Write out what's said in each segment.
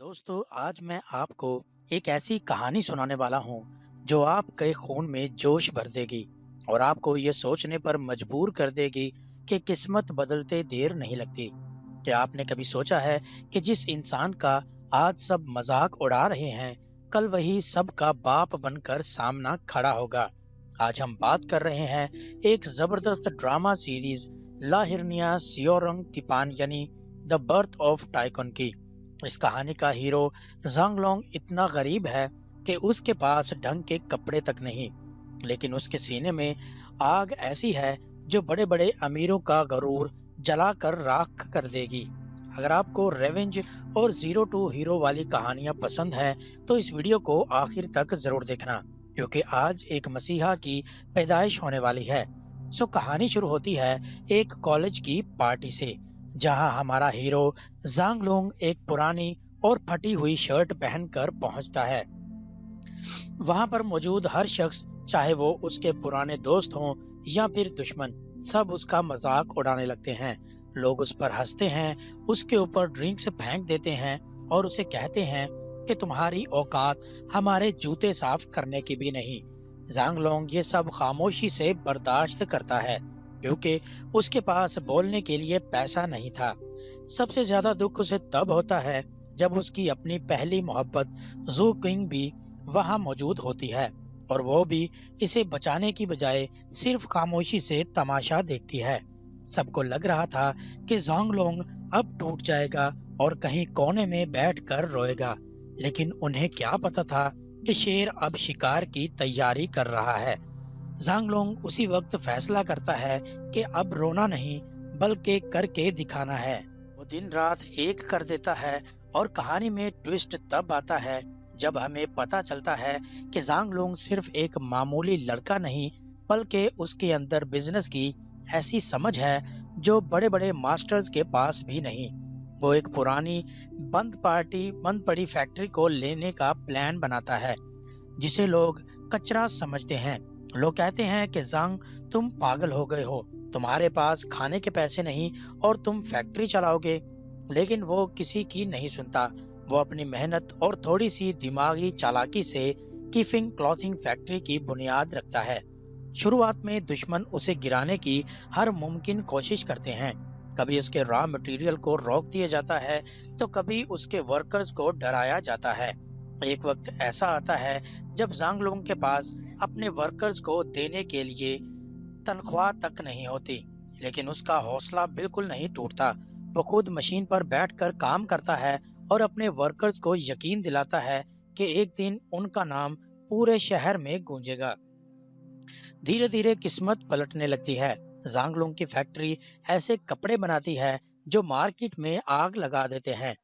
दोस्तों, आज मैं आपको एक ऐसी कहानी सुनाने वाला हूँ जो आपके खून में जोश भर देगी और आपको ये सोचने पर मजबूर कर देगी कि किस्मत बदलते देर नहीं लगती। क्या आपने कभी सोचा है कि जिस इंसान का आज सब मजाक उड़ा रहे हैं, कल वही सबका बाप बनकर सामना खड़ा होगा। आज हम बात कर रहे हैं एक जबरदस्त ड्रामा सीरीज ला हिरनिया सियोरंग तिपान यानी द बर्थ ऑफ टाइकन की। इस कहानी का हीरो ज़ांगलोंग इतना गरीब है कि उसके पास ढंग के कपड़े तक नहीं, लेकिन उसके सीने में आग ऐसी है जो बड़े बड़े अमीरों का गरूर जलाकर राख कर देगी। अगर आपको रेवेंज और जीरो टू हीरो वाली कहानियां पसंद हैं, तो इस वीडियो को आखिर तक जरूर देखना, क्योंकि आज एक मसीहा की पैदाइश होने वाली है। कहानी शुरू होती है एक कॉलेज की पार्टी से, जहां हमारा हीरो ज़ांगलोंग एक पुरानी और फटी हुई शर्ट पहनकर पहुंचता है। वहां पर मौजूद हर शख्स, चाहे वो उसके पुराने दोस्त हों या फिर दुश्मन, सब उसका मजाक उड़ाने लगते हैं। लोग उस पर हंसते हैं, उसके ऊपर ड्रिंक्स फेंक देते हैं और उसे कहते हैं कि तुम्हारी औकात हमारे जूते साफ करने की भी नहीं। ज़ांगलोंग ये सब खामोशी से बर्दाश्त करता है, क्योंकि उसके पास बोलने के लिए पैसा नहीं था। सबसे ज्यादा दुख उसे तब होता है जब उसकी अपनी पहली मोहब्बत जू किंग भी वहां मौजूद होती है, और वो भी इसे बचाने की बजाय सिर्फ खामोशी से तमाशा देखती है। सबको लग रहा था कि जोंगलोंग अब टूट जाएगा और कहीं कोने में बैठकर रोएगा, लेकिन उन्हें क्या पता था कि शेर अब शिकार की तैयारी कर रहा है। ज़ांगलोंग उसी वक्त फैसला करता है कि अब रोना नहीं, बल्कि करके दिखाना है। वो दिन रात एक कर देता है, और कहानी में ट्विस्ट तब आता है जब हमें पता चलता है कि ज़ांगलोंग सिर्फ एक मामूली लड़का नहीं, बल्कि उसके अंदर बिजनेस की ऐसी समझ है जो बड़े बड़े मास्टर्स के पास भी नहीं। वो एक पुरानी बंद पड़ी फैक्ट्री को लेने का प्लान बनाता है, जिसे लोग कचरा समझते हैं। लोग कहते हैं कि ज़ांग, तुम पागल हो गए हो, तुम्हारे पास खाने के पैसे नहीं और तुम फैक्ट्री चलाओगे। लेकिन वो किसी की नहीं सुनता। वो अपनी मेहनत और थोड़ी सी दिमागी चालाकी से कीफिंग क्लॉथिंग फैक्ट्री की बुनियाद रखता है। शुरुआत में दुश्मन उसे गिराने की हर मुमकिन कोशिश करते हैं। कभी उसके रॉ मटेरियल को रोक दिया जाता है, तो कभी उसके वर्कर्स को डराया जाता है। एक वक्त ऐसा आता है जब ज़ांगलोंग के पास अपने वर्कर्स को देने के लिए तनख्वाह तक नहीं होती, लेकिन उसका हौसला बिल्कुल नहीं टूटता। वो खुद मशीन पर बैठकर काम करता है और अपने वर्कर्स को यकीन दिलाता है कि एक दिन उनका नाम पूरे शहर में गूंजेगा। धीरे धीरे किस्मत पलटने लगती है। ज़ांगलोंग की फैक्ट्री ऐसे कपड़े बनाती है जो मार्केट में आग लगा देते हैं।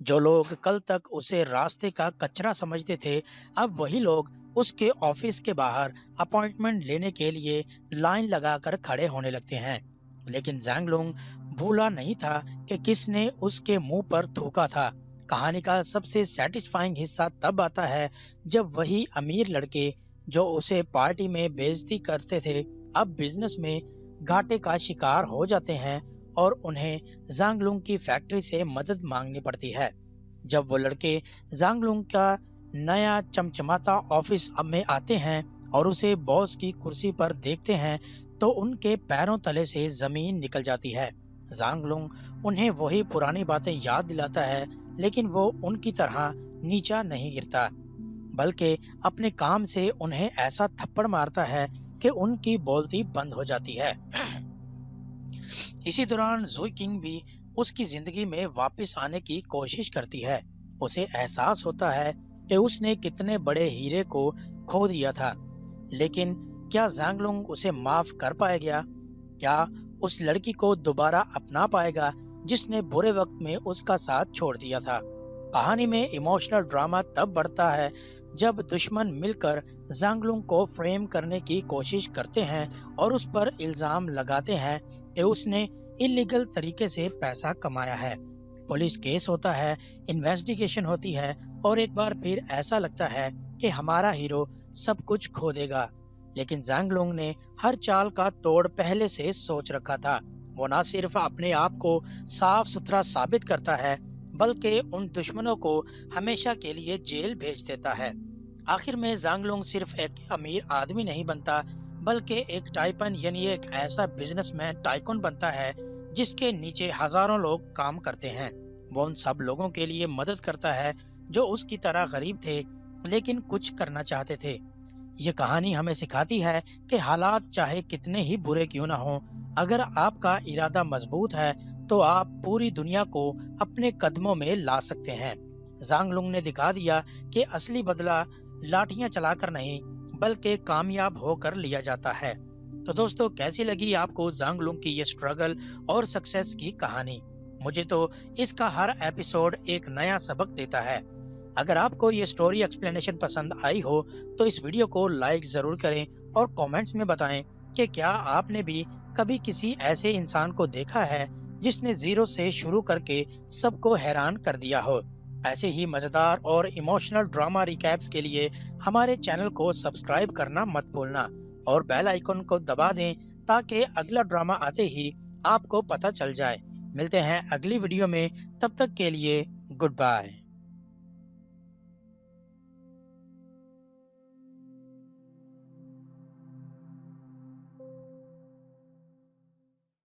जो लोग कल तक उसे रास्ते का कचरा समझते थे, अब वही लोग उसके ऑफिस के बाहर अपॉइंटमेंट लेने के लिए लाइन लगाकर खड़े होने लगते हैं। लेकिन ज़ांगलोंग भूला नहीं था कि किसने उसके मुंह पर थूका था। कहानी का सबसे सेटिस्फाइंग हिस्सा तब आता है जब वही अमीर लड़के जो उसे पार्टी में बेइज्जती करते थे, अब बिजनेस में घाटे का शिकार हो जाते हैं और उन्हें ज़ांगलुंग की फैक्ट्री से मदद मांगनी पड़ती है। जब वो लड़के ज़ांगलुंग का नया चमचमाता ऑफिस में आते हैं और उसे बॉस की कुर्सी पर देखते हैं, तो उनके पैरों तले से जमीन निकल जाती है। ज़ांगलुंग उन्हें वही पुरानी बातें याद दिलाता है, लेकिन वो उनकी तरह नीचा नहीं गिरता, बल्कि अपने काम से उन्हें ऐसा थप्पड़ मारता है कि उनकी बोलती बंद हो जाती है। इसी दौरान जोई किंग भी उसकी जिंदगी में वापस आने की कोशिश करती है। उसे एहसास होता है कि उसने कितने बड़े हीरे को खो दिया था, लेकिन क्या ज़ांगलुंग उसे माफ कर पाएगा? क्या उस लड़की को दोबारा अपना पाएगा जिसने बुरे वक्त में उसका साथ छोड़ दिया था? कहानी में इमोशनल ड्रामा तब बढ़ता है जब दुश्मन मिलकर ज़ांगलुंग को फ्रेम करने की कोशिश करते हैं और उस पर इल्जाम लगाते हैं कि उसने इलीगल तरीके से पैसा कमाया है। पुलिस केस होता है, इन्वेस्टिगेशन होती है, और एक बार फिर ऐसा लगता है कि हमारा हीरो सब कुछ खो देगा। लेकिन ज़ांगलुंग ने हर चाल का तोड़ पहले से सोच रखा था। वो न सिर्फ अपने आप को साफ सुथरा साबित करता है, बल्कि उन दुश्मनों को हमेशा के लिए जेल भेज देता है। आखिर में ज़ांग लुंग सिर्फ एक अमीर आदमी नहीं बनता, बल्कि एक टाइपन यानी एक ऐसा बिजनेसमैन टाइकून बनता है जिसके नीचे हजारों लोग काम करते हैं। वो उन सब लोगों के लिए मदद करता है जो उसकी तरह गरीब थे लेकिन कुछ करना चाहते थे। ये कहानी हमें सिखाती है कि हालात चाहे कितने ही बुरे क्यों ना हो, अगर आपका इरादा मजबूत है तो आप पूरी दुनिया को अपने कदमों में ला सकते हैं। ज़ांग लुंग ने दिखा दिया कि असली बदला लाठियां चलाकर नहीं, बल्कि कामयाब होकर लिया जाता है। तो दोस्तों, कैसी लगी आपको ज़ांग लुंग की ये स्ट्रगल और सक्सेस की कहानी? मुझे तो इसका हर एपिसोड एक नया सबक देता है। अगर आपको ये स्टोरी एक्सप्लेनेशन पसंद आई हो तो इस वीडियो को लाइक जरूर करें और कमेंट्स में बताएं कि क्या आपने भी कभी किसी ऐसे इंसान को देखा है जिसने जीरो से शुरू करके सबको हैरान कर दिया हो। ऐसे ही मजेदार और इमोशनल ड्रामा रिकैप्स के लिए हमारे चैनल को सब्सक्राइब करना मत भूलना और बेल आइकन को दबा दें ताकि अगला ड्रामा आते ही आपको पता चल जाए। मिलते हैं अगली वीडियो में, तब तक के लिए गुड बाय।